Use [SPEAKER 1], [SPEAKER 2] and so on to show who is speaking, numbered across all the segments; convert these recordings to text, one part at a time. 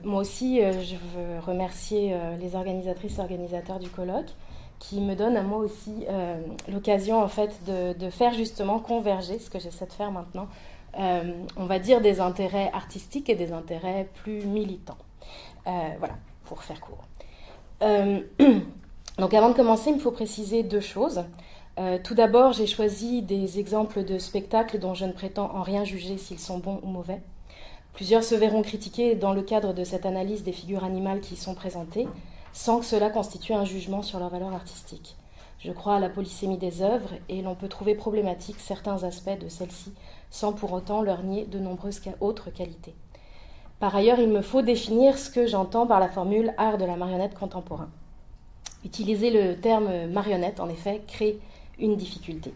[SPEAKER 1] Moi aussi, je veux remercier les organisatrices et organisateurs du colloque qui me donnent à moi aussi l'occasion en fait de faire justement converger, ce que j'essaie de faire maintenant, on va dire des intérêts artistiques et des intérêts plus militants. Voilà, pour faire court. Donc avant de commencer, il me faut préciser deux choses. Tout d'abord, j'ai choisi des exemples de spectacles dont je ne prétends en rien juger s'ils sont bons ou mauvais. Plusieurs se verront critiqués dans le cadre de cette analyse des figures animales qui y sont présentées, sans que cela constitue un jugement sur leur valeur artistique. Je crois à la polysémie des œuvres et l'on peut trouver problématiques certains aspects de celles-ci, sans pour autant leur nier de nombreuses autres qualités. Par ailleurs, il me faut définir ce que j'entends par la formule « art de la marionnette contemporain ». Utiliser le terme « marionnette », en effet, crée une difficulté.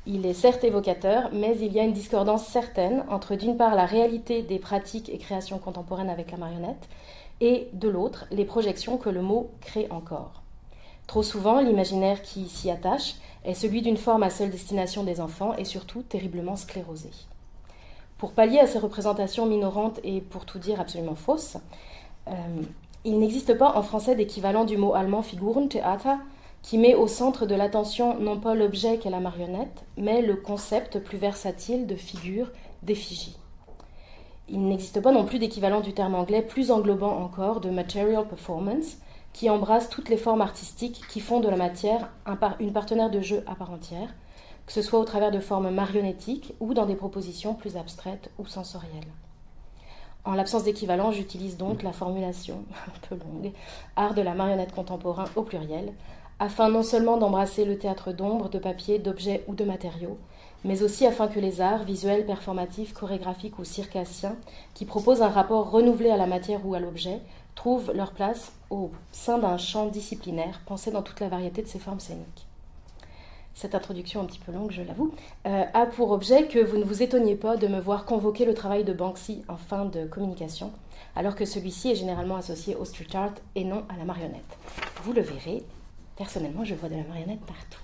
[SPEAKER 1] Il est certes évocateur, mais il y a une discordance certaine entre d'une part la réalité des pratiques et créations contemporaines avec la marionnette et de l'autre les projections que le mot crée encore. Trop souvent, l'imaginaire qui s'y attache est celui d'une forme à seule destination des enfants et surtout terriblement sclérosée. Pour pallier à ces représentations minorantes et pour tout dire absolument fausses, il n'existe pas en français d'équivalent du mot allemand Figurentheater qui met au centre de l'attention non pas l'objet qu'est la marionnette, mais le concept plus versatile de figure, d'effigie. Il n'existe pas non plus d'équivalent du terme anglais plus englobant encore de material performance, qui embrasse toutes les formes artistiques qui font de la matière une partenaire de jeu à part entière, que ce soit au travers de formes marionnettiques ou dans des propositions plus abstraites ou sensorielles. En l'absence d'équivalent, j'utilise donc la formulation, un peu longue, art de la marionnette contemporain au pluriel, afin non seulement d'embrasser le théâtre d'ombre, de papier, d'objets ou de matériaux, mais aussi afin que les arts, visuels, performatifs, chorégraphiques ou circassiens, qui proposent un rapport renouvelé à la matière ou à l'objet, trouvent leur place au sein d'un champ disciplinaire, pensé dans toute la variété de ses formes scéniques. Cette introduction un petit peu longue, je l'avoue, a pour objet que vous ne vous étonniez pas de me voir convoquer le travail de Banksy en fin de communication, alors que celui-ci est généralement associé au street art et non à la marionnette. Vous le verrez, personnellement, je vois de la marionnette partout.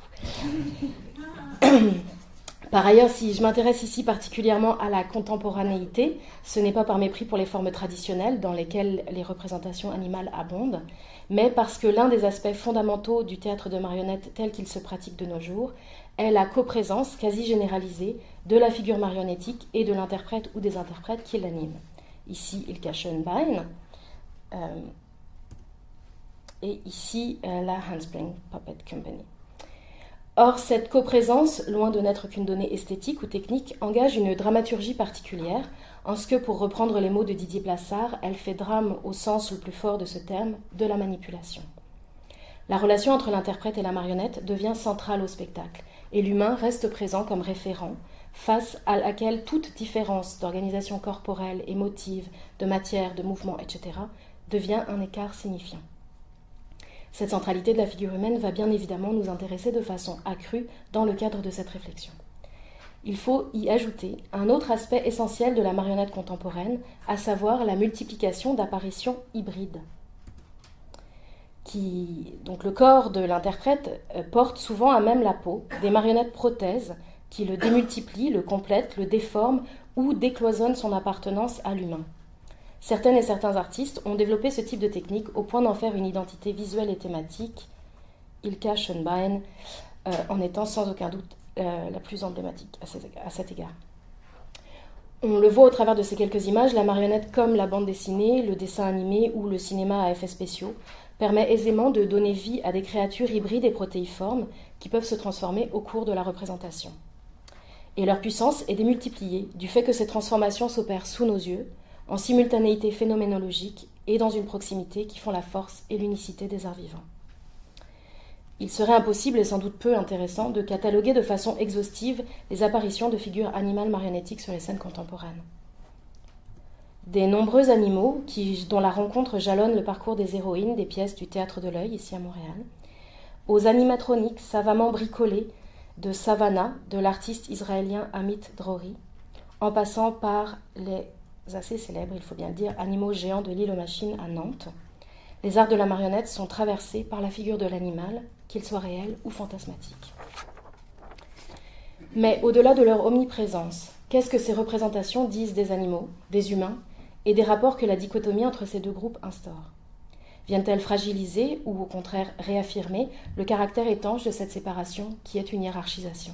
[SPEAKER 1] Par ailleurs, si je m'intéresse ici particulièrement à la contemporanéité, ce n'est pas par mépris pour les formes traditionnelles dans lesquelles les représentations animales abondent, mais parce que l'un des aspects fondamentaux du théâtre de marionnettes tel qu'il se pratique de nos jours est la coprésence quasi généralisée de la figure marionnettique et de l'interprète ou des interprètes qui l'animent. Ici, Ilka Schönbein, et ici, la Handspring Puppet Company. Or, cette coprésence, loin de n'être qu'une donnée esthétique ou technique, engage une dramaturgie particulière, en ce que, pour reprendre les mots de Didier Plassard, elle fait drame au sens le plus fort de ce terme, de la manipulation. La relation entre l'interprète et la marionnette devient centrale au spectacle, et l'humain reste présent comme référent, face à laquelle toute différence d'organisation corporelle, émotive, de matière, de mouvement, etc., devient un écart signifiant. Cette centralité de la figure humaine va bien évidemment nous intéresser de façon accrue dans le cadre de cette réflexion. Il faut y ajouter un autre aspect essentiel de la marionnette contemporaine, à savoir la multiplication d'apparitions hybrides. Donc le corps de l'interprète porte souvent à même la peau des marionnettes prothèses qui le démultiplient, le complètent, le déforment ou décloisonnent son appartenance à l'humain. Certaines et certains artistes ont développé ce type de technique au point d'en faire une identité visuelle et thématique, Ilka Schönbein en étant sans aucun doute la plus emblématique à cet égard. On le voit au travers de ces quelques images, la marionnette comme la bande dessinée, le dessin animé ou le cinéma à effets spéciaux permet aisément de donner vie à des créatures hybrides et protéiformes qui peuvent se transformer au cours de la représentation. Et leur puissance est démultipliée du fait que ces transformations s'opèrent sous nos yeux, en simultanéité phénoménologique et dans une proximité qui font la force et l'unicité des arts vivants. Il serait impossible et sans doute peu intéressant de cataloguer de façon exhaustive les apparitions de figures animales marionnettiques sur les scènes contemporaines. Des nombreux animaux dont la rencontre jalonne le parcours des héroïnes des pièces du Théâtre de l'Œil, ici à Montréal, aux animatroniques savamment bricolées de Savannah, de l'artiste israélien Amit Drori, en passant par les assez célèbres, il faut bien le dire, animaux géants de l'île aux Machines à Nantes. Les arts de la marionnette sont traversés par la figure de l'animal, qu'il soit réel ou fantasmatique. Mais au-delà de leur omniprésence, qu'est-ce que ces représentations disent des animaux, des humains et des rapports que la dichotomie entre ces deux groupes instaure? Viennent-elles fragiliser ou au contraire réaffirmer le caractère étanche de cette séparation qui est une hiérarchisation?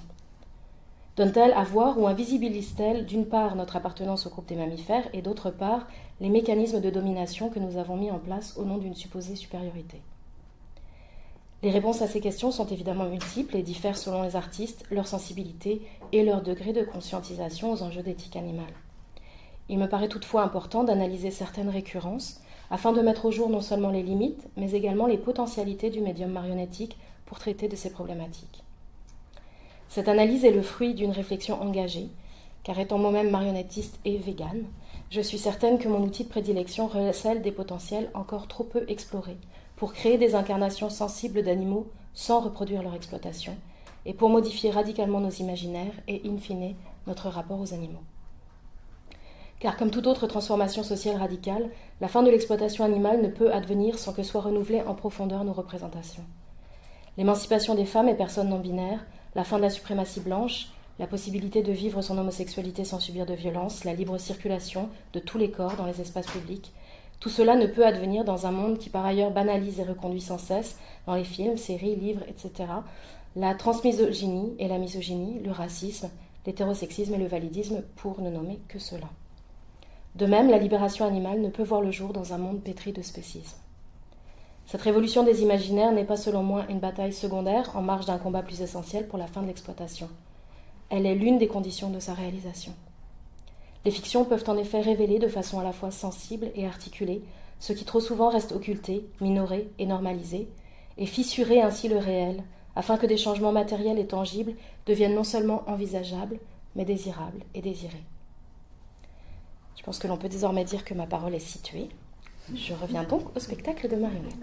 [SPEAKER 1] Donnent-elles à voir ou invisibilisent-elles d'une part notre appartenance au groupe des mammifères et d'autre part les mécanismes de domination que nous avons mis en place au nom d'une supposée supériorité? Les réponses à ces questions sont évidemment multiples et diffèrent selon les artistes, leur sensibilité et leur degré de conscientisation aux enjeux d'éthique animale. Il me paraît toutefois important d'analyser certaines récurrences afin de mettre au jour non seulement les limites, mais également les potentialités du médium marionnettique pour traiter de ces problématiques. Cette analyse est le fruit d'une réflexion engagée, car étant moi-même marionnettiste et végane, je suis certaine que mon outil de prédilection recèle des potentiels encore trop peu explorés pour créer des incarnations sensibles d'animaux sans reproduire leur exploitation, et pour modifier radicalement nos imaginaires et, in fine, notre rapport aux animaux. Car comme toute autre transformation sociale radicale, la fin de l'exploitation animale ne peut advenir sans que soient renouvelées en profondeur nos représentations. L'émancipation des femmes et personnes non binaires, la fin de la suprématie blanche, la possibilité de vivre son homosexualité sans subir de violence, la libre circulation de tous les corps dans les espaces publics, tout cela ne peut advenir dans un monde qui par ailleurs banalise et reconduit sans cesse, dans les films, séries, livres, etc., la transmisogynie et la misogynie, le racisme, l'hétérosexisme et le validisme, pour ne nommer que cela. De même, la libération animale ne peut voir le jour dans un monde pétri de spécisme. Cette révolution des imaginaires n'est pas selon moi une bataille secondaire en marge d'un combat plus essentiel pour la fin de l'exploitation. Elle est l'une des conditions de sa réalisation. Les fictions peuvent en effet révéler de façon à la fois sensible et articulée ce qui trop souvent reste occulté, minoré et normalisé, et fissurer ainsi le réel, afin que des changements matériels et tangibles deviennent non seulement envisageables, mais désirables et désirés. Je pense que l'on peut désormais dire que ma parole est située. Je reviens donc au spectacle de marionnette.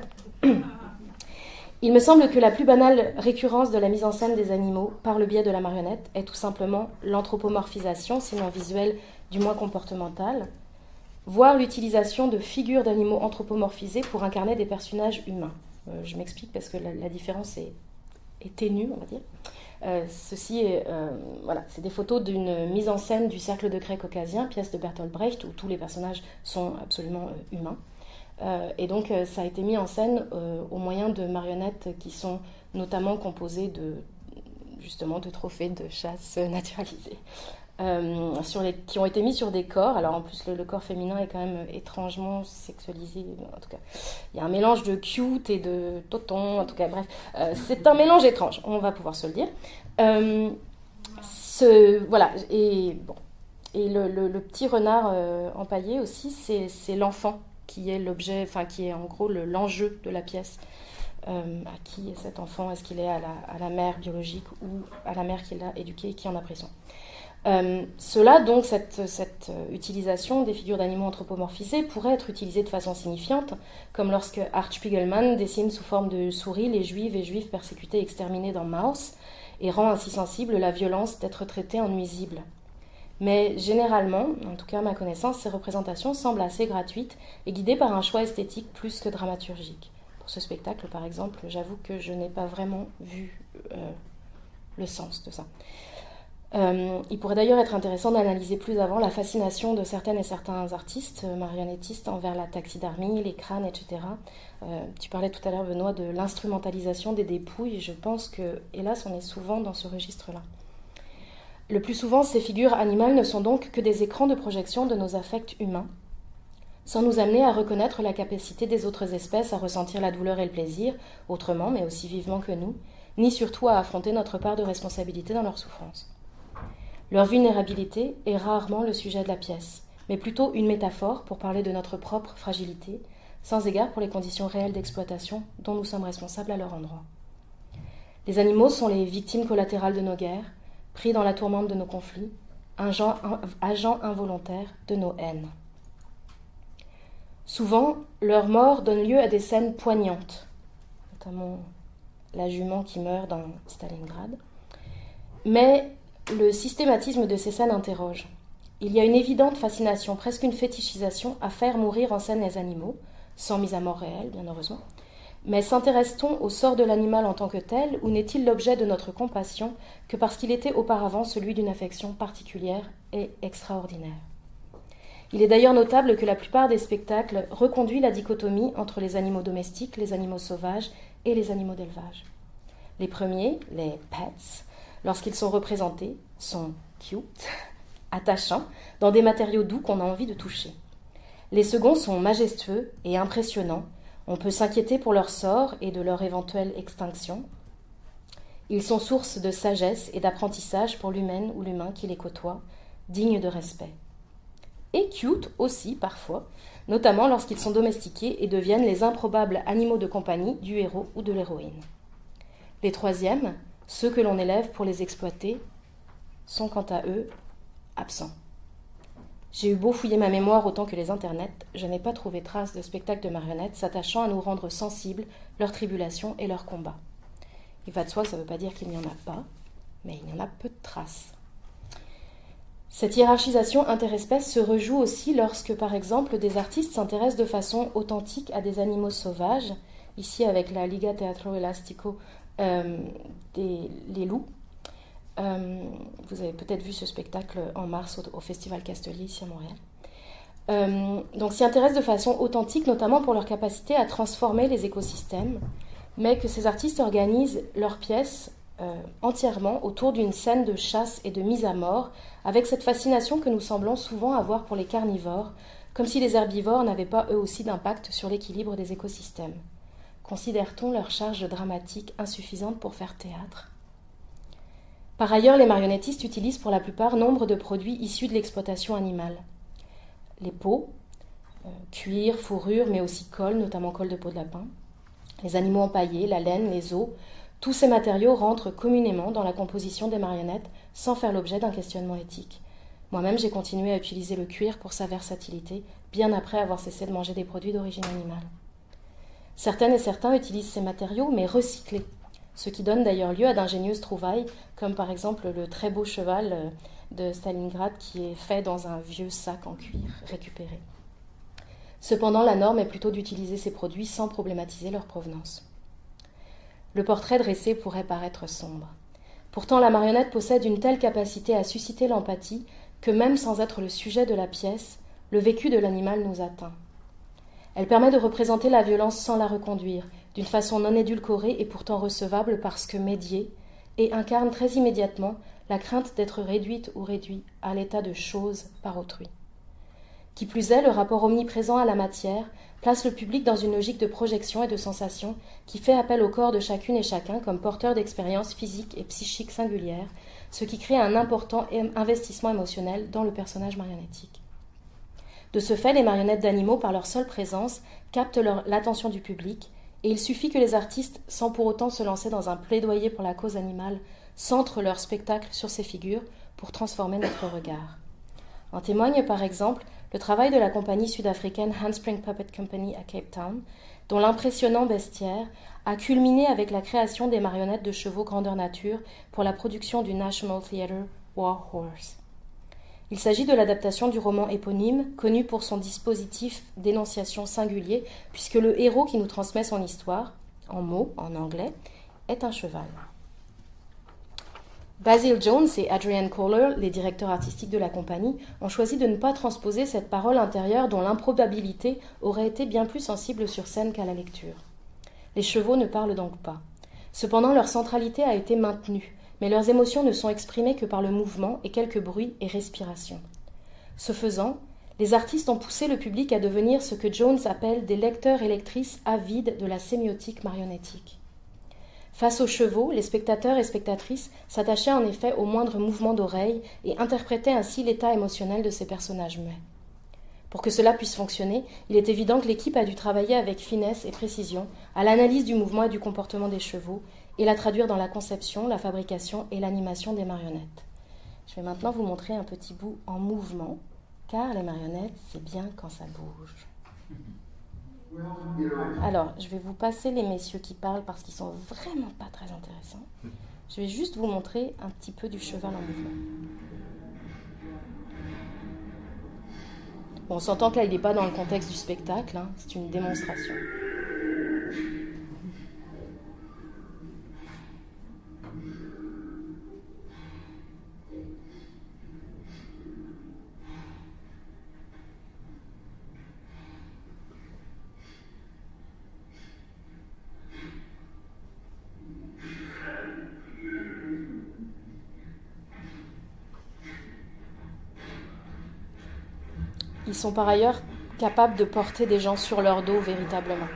[SPEAKER 1] Il me semble que la plus banale récurrence de la mise en scène des animaux par le biais de la marionnette est tout simplement l'anthropomorphisation, sinon visuelle, du moins comportementale, voire l'utilisation de figures d'animaux anthropomorphisés pour incarner des personnages humains. Je m'explique parce que la différence est ténue, on va dire. Ceci est, c'est des photos d'une mise en scène du Cercle de Grès caucasien, pièce de Bertolt Brecht, où tous les personnages sont absolument humains. Et donc ça a été mis en scène au moyen de marionnettes qui sont notamment composées justement de trophées de chasse naturalisés, qui ont été mis sur des corps. Alors en plus le corps féminin est quand même étrangement sexualisé, en tout cas il y a un mélange de cute et de toton, en tout cas bref, c'est un mélange étrange, on va pouvoir se le dire. Et le petit renard empaillé aussi, c'est l'enfant qui est l'objet, enfin qui est en gros l'enjeu de la pièce. À qui est cet enfant? Est-ce qu'il est à la mère biologique ou à la mère qui l'a éduqué et qui en a pris soin? Cela, donc, cette utilisation des figures d'animaux anthropomorphisés pourrait être utilisée de façon signifiante, comme lorsque Art Spiegelman dessine sous forme de souris les juives et juifs persécutés et exterminés dans Maus, et rend ainsi sensible la violence d'être traités en nuisibles. Mais généralement, en tout cas à ma connaissance, ces représentations semblent assez gratuites et guidées par un choix esthétique plus que dramaturgique. Pour ce spectacle, par exemple, j'avoue que je n'ai pas vraiment vu le sens de ça. Il pourrait d'ailleurs être intéressant d'analyser plus avant la fascination de certaines et certains artistes marionnettistes envers la taxidermie, les crânes, etc. Tu parlais tout à l'heure, Benoît, de l'instrumentalisation des dépouilles. Je pense que, hélas, on est souvent dans ce registre-là. Le plus souvent, ces figures animales ne sont donc que des écrans de projection de nos affects humains, sans nous amener à reconnaître la capacité des autres espèces à ressentir la douleur et le plaisir, autrement, mais aussi vivement que nous, ni surtout à affronter notre part de responsabilité dans leur souffrance. Leur vulnérabilité est rarement le sujet de la pièce, mais plutôt une métaphore pour parler de notre propre fragilité, sans égard pour les conditions réelles d'exploitation dont nous sommes responsables à leur endroit. Les animaux sont les victimes collatérales de nos guerres, pris dans la tourmente de nos conflits, agents involontaires de nos haines. Souvent, leur mort donne lieu à des scènes poignantes, notamment la jument qui meurt dans Stalingrad. Mais le systématisme de ces scènes interroge. Il y a une évidente fascination, presque une fétichisation, à faire mourir en scène les animaux, sans mise à mort réelle, bien heureusement. Mais s'intéresse-t-on au sort de l'animal en tant que tel, ou n'est-il l'objet de notre compassion que parce qu'il était auparavant celui d'une affection particulière et extraordinaire? Il est d'ailleurs notable que la plupart des spectacles reconduisent la dichotomie entre les animaux domestiques, les animaux sauvages et les animaux d'élevage. Les premiers, les pets, lorsqu'ils sont représentés, sont cute, attachants, dans des matériaux doux qu'on a envie de toucher. Les seconds sont majestueux et impressionnants. On peut s'inquiéter pour leur sort et de leur éventuelle extinction. Ils sont source de sagesse et d'apprentissage pour l'humaine ou l'humain qui les côtoie, dignes de respect. Et cute aussi parfois, notamment lorsqu'ils sont domestiqués et deviennent les improbables animaux de compagnie du héros ou de l'héroïne. Les troisièmes, ceux que l'on élève pour les exploiter, sont quant à eux absents. J'ai eu beau fouiller ma mémoire autant que les internets, je n'ai pas trouvé trace de spectacles de marionnettes s'attachant à nous rendre sensibles, leurs tribulations et leurs combats. Il va de soi que ça ne veut pas dire qu'il n'y en a pas, mais il y en a peu de traces. Cette hiérarchisation interespèce se rejoue aussi lorsque, par exemple, des artistes s'intéressent de façon authentique à des animaux sauvages, ici avec la Liga Teatro Elastico, les loups. Vous avez peut-être vu ce spectacle en mars au Festival Castelier, ici à Montréal. Donc s'y intéressent de façon authentique, notamment pour leur capacité à transformer les écosystèmes, mais que ces artistes organisent leurs pièces entièrement autour d'une scène de chasse et de mise à mort, avec cette fascination que nous semblons souvent avoir pour les carnivores, comme si les herbivores n'avaient pas eux aussi d'impact sur l'équilibre des écosystèmes. Considère-t-on leur charge dramatique insuffisante pour faire théâtre ? Par ailleurs, les marionnettistes utilisent pour la plupart nombre de produits issus de l'exploitation animale. Les peaux, cuir, fourrure, mais aussi colle, notamment colle de peau de lapin, les animaux empaillés, la laine, les os, tous ces matériaux rentrent communément dans la composition des marionnettes sans faire l'objet d'un questionnement éthique. Moi-même, j'ai continué à utiliser le cuir pour sa versatilité, bien après avoir cessé de manger des produits d'origine animale. Certaines et certains utilisent ces matériaux, mais recyclés, ce qui donne d'ailleurs lieu à d'ingénieuses trouvailles, comme par exemple le très beau cheval de Stalingrad qui est fait dans un vieux sac en cuir récupéré. Cependant, la norme est plutôt d'utiliser ces produits sans problématiser leur provenance. Le portrait dressé pourrait paraître sombre. Pourtant, la marionnette possède une telle capacité à susciter l'empathie que même sans être le sujet de la pièce, le vécu de l'animal nous atteint. Elle permet de représenter la violence sans la reconduire, d'une façon non édulcorée et pourtant recevable parce que médiée, et incarne très immédiatement la crainte d'être réduite ou réduit à l'état de chose par autrui. Qui plus est, le rapport omniprésent à la matière place le public dans une logique de projection et de sensation qui fait appel au corps de chacune et chacun comme porteur d'expériences physiques et psychiques singulières, ce qui crée un important investissement émotionnel dans le personnage marionnettique. De ce fait, les marionnettes d'animaux, par leur seule présence, captent l'attention du public, et il suffit que les artistes, sans pour autant se lancer dans un plaidoyer pour la cause animale, centrent leur spectacle sur ces figures pour transformer notre regard. En témoigne par exemple le travail de la compagnie sud-africaine Handspring Puppet Company à Cape Town, dont l'impressionnant bestiaire a culminé avec la création des marionnettes de chevaux grandeur nature pour la production du National Theatre War Horse. Il s'agit de l'adaptation du roman éponyme, connu pour son dispositif d'énonciation singulier, puisque le héros qui nous transmet son histoire, en mots, en anglais, est un cheval. Basil Jones et Adrian Kohler, les directeurs artistiques de la compagnie, ont choisi de ne pas transposer cette parole intérieure dont l'improbabilité aurait été bien plus sensible sur scène qu'à la lecture. Les chevaux ne parlent donc pas. Cependant, leur centralité a été maintenue, mais leurs émotions ne sont exprimées que par le mouvement et quelques bruits et respirations. Ce faisant, les artistes ont poussé le public à devenir ce que Jones appelle des lecteurs et lectrices avides de la sémiotique marionnettique. Face aux chevaux, les spectateurs et spectatrices s'attachaient en effet au moindre mouvement d'oreille et interprétaient ainsi l'état émotionnel de ces personnages muets. Pour que cela puisse fonctionner, il est évident que l'équipe a dû travailler avec finesse et précision à l'analyse du mouvement et du comportement des chevaux et la traduire dans la conception, la fabrication et l'animation des marionnettes. Je vais maintenant vous montrer un petit bout en mouvement, car les marionnettes, c'est bien quand ça bouge. Alors, je vais vous passer les messieurs qui parlent parce qu'ils sont vraiment pas très intéressants. Je vais juste vous montrer un petit peu du cheval en mouvement. Bon, on s'entend que là, il n'est pas dans le contexte du spectacle, hein, c'est une démonstration. Ils sont par ailleurs capables de porter des gens sur leur dos véritablement.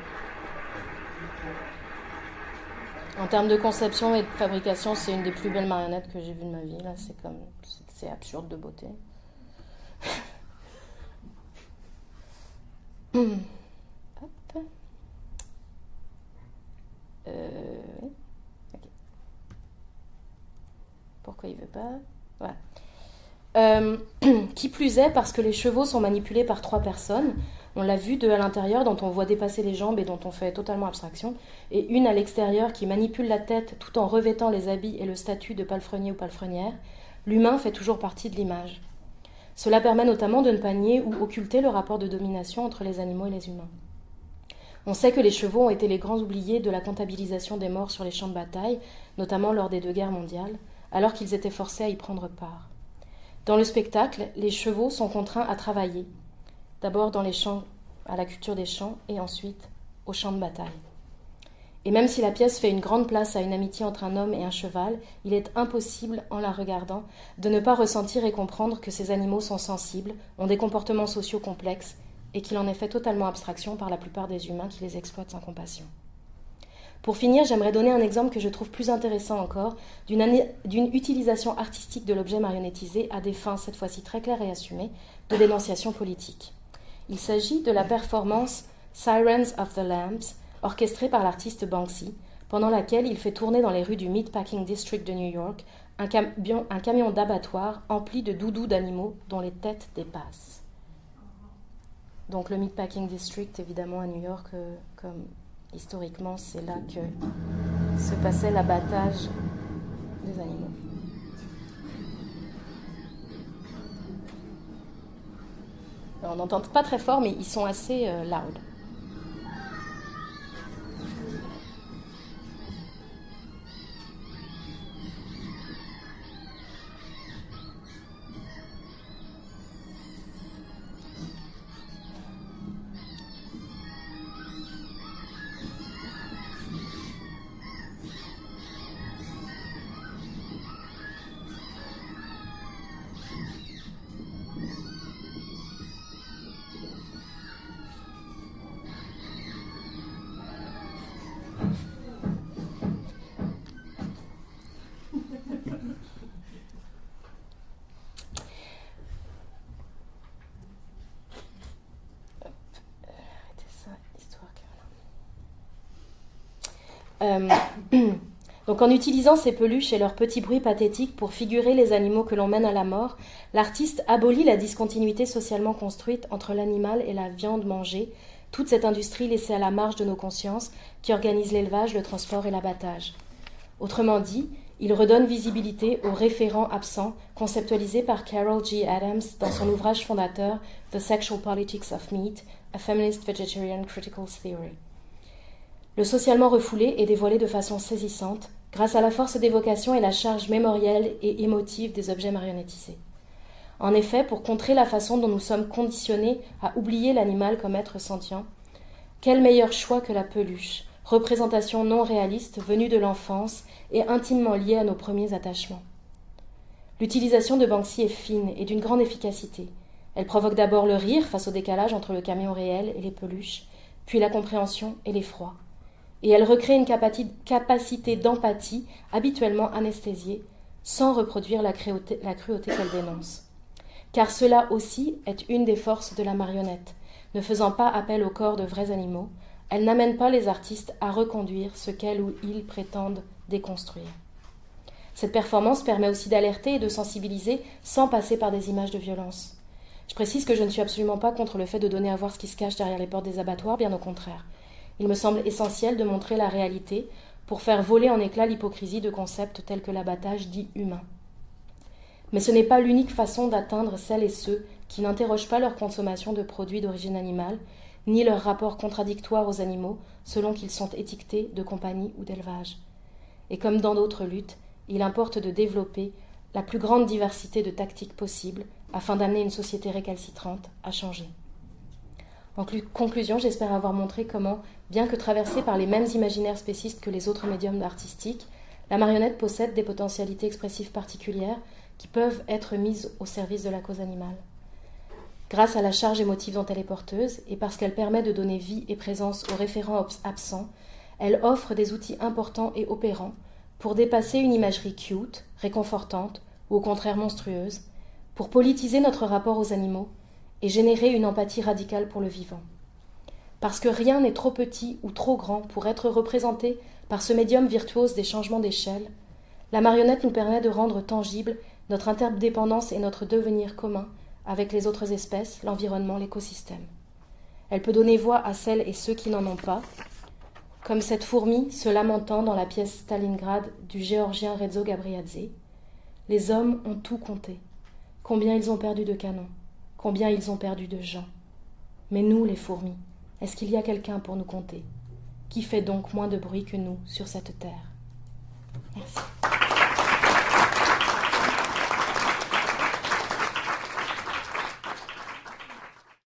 [SPEAKER 1] En termes de conception et de fabrication, c'est une des plus belles marionnettes que j'ai vues de ma vie. Là, c'est absurde de beauté. Hop. Okay. Pourquoi il veut pas? Voilà. Qui plus est, parce que les chevaux sont manipulés par 3 personnes. On l'a vu, 2 à l'intérieur, dont on voit dépasser les jambes et dont on fait totalement abstraction, et une à l'extérieur qui manipule la tête tout en revêtant les habits et le statut de palefrenier ou palefrenière. L'humain fait toujours partie de l'image. Cela permet notamment de ne pas nier ou occulter le rapport de domination entre les animaux et les humains. On sait que les chevaux ont été les grands oubliés de la comptabilisation des morts sur les champs de bataille, notamment lors des 2 guerres mondiales, alors qu'ils étaient forcés à y prendre part. Dans le spectacle, les chevaux sont contraints à travailler, d'abord dans les champs, à la culture des champs, et ensuite au champ de bataille. Et même si la pièce fait une grande place à une amitié entre un homme et un cheval, il est impossible, en la regardant, de ne pas ressentir et comprendre que ces animaux sont sensibles, ont des comportements sociaux complexes, et qu'il en est fait totalement abstraction par la plupart des humains qui les exploitent sans compassion. Pour finir, j'aimerais donner un exemple que je trouve plus intéressant encore, d'une utilisation artistique de l'objet marionnettisé à des fins, cette fois-ci très claires et assumées, de dénonciation politique. Il s'agit de la performance Sirens of the Lamps, orchestrée par l'artiste Banksy, pendant laquelle il fait tourner dans les rues du Meatpacking District de New York un camion d'abattoir empli de doudous d'animaux dont les têtes dépassent. Donc le Meatpacking District, évidemment, à New York, comme historiquement, c'est là que se passait l'abattage des animaux. Alors, on n'entend pas très fort, mais ils sont assez loud. Donc en utilisant ces peluches et leurs petits bruits pathétiques pour figurer les animaux que l'on mène à la mort, l'artiste abolit la discontinuité socialement construite entre l'animal et la viande mangée, toute cette industrie laissée à la marge de nos consciences qui organise l'élevage, le transport et l'abattage. Autrement dit, il redonne visibilité aux référents absents conceptualisés par Carol G. Adams dans son ouvrage fondateur The Sexual Politics of Meat, A Feminist Vegetarian Critical Theory. Le socialement refoulé est dévoilé de façon saisissante grâce à la force d'évocation et la charge mémorielle et émotive des objets marionnettisés. En effet, pour contrer la façon dont nous sommes conditionnés à oublier l'animal comme être sentient, quel meilleur choix que la peluche, représentation non réaliste venue de l'enfance et intimement liée à nos premiers attachements. L'utilisation de Banksy est fine et d'une grande efficacité. Elle provoque d'abord le rire face au décalage entre le camion réel et les peluches, puis la compréhension et l'effroi. Et elle recrée une capacité d'empathie habituellement anesthésiée, sans reproduire la cruauté qu'elle dénonce. Car cela aussi est une des forces de la marionnette. Ne faisant pas appel au corps de vrais animaux, elle n'amène pas les artistes à reconduire ce qu'elles ou ils prétendent déconstruire. Cette performance permet aussi d'alerter et de sensibiliser sans passer par des images de violence. Je précise que je ne suis absolument pas contre le fait de donner à voir ce qui se cache derrière les portes des abattoirs, bien au contraire. Il me semble essentiel de montrer la réalité pour faire voler en éclats l'hypocrisie de concepts tels que l'abattage dit humain. Mais ce n'est pas l'unique façon d'atteindre celles et ceux qui n'interrogent pas leur consommation de produits d'origine animale, ni leur rapport contradictoire aux animaux selon qu'ils sont étiquetés de compagnie ou d'élevage. Et comme dans d'autres luttes, il importe de développer la plus grande diversité de tactiques possibles afin d'amener une société récalcitrante à changer. En conclusion, j'espère avoir montré comment, bien que traversée par les mêmes imaginaires spécistes que les autres médiums artistiques, la marionnette possède des potentialités expressives particulières qui peuvent être mises au service de la cause animale. Grâce à la charge émotive dont elle est porteuse, et parce qu'elle permet de donner vie et présence aux référents absents, elle offre des outils importants et opérants pour dépasser une imagerie cute, réconfortante ou au contraire monstrueuse, pour politiser notre rapport aux animaux et générer une empathie radicale pour le vivant. Parce que rien n'est trop petit ou trop grand pour être représenté par ce médium virtuose des changements d'échelle, la marionnette nous permet de rendre tangible notre interdépendance et notre devenir commun avec les autres espèces, l'environnement, l'écosystème. Elle peut donner voix à celles et ceux qui n'en ont pas, comme cette fourmi se lamentant dans la pièce Stalingrad du géorgien Rezo Gabriadze. Les hommes ont tout compté. Combien ils ont perdu de canons, combien ils ont perdu de gens. Mais nous, les fourmis, est-ce qu'il y a quelqu'un pour nous compter? Qui fait donc moins de bruit que nous sur cette terre?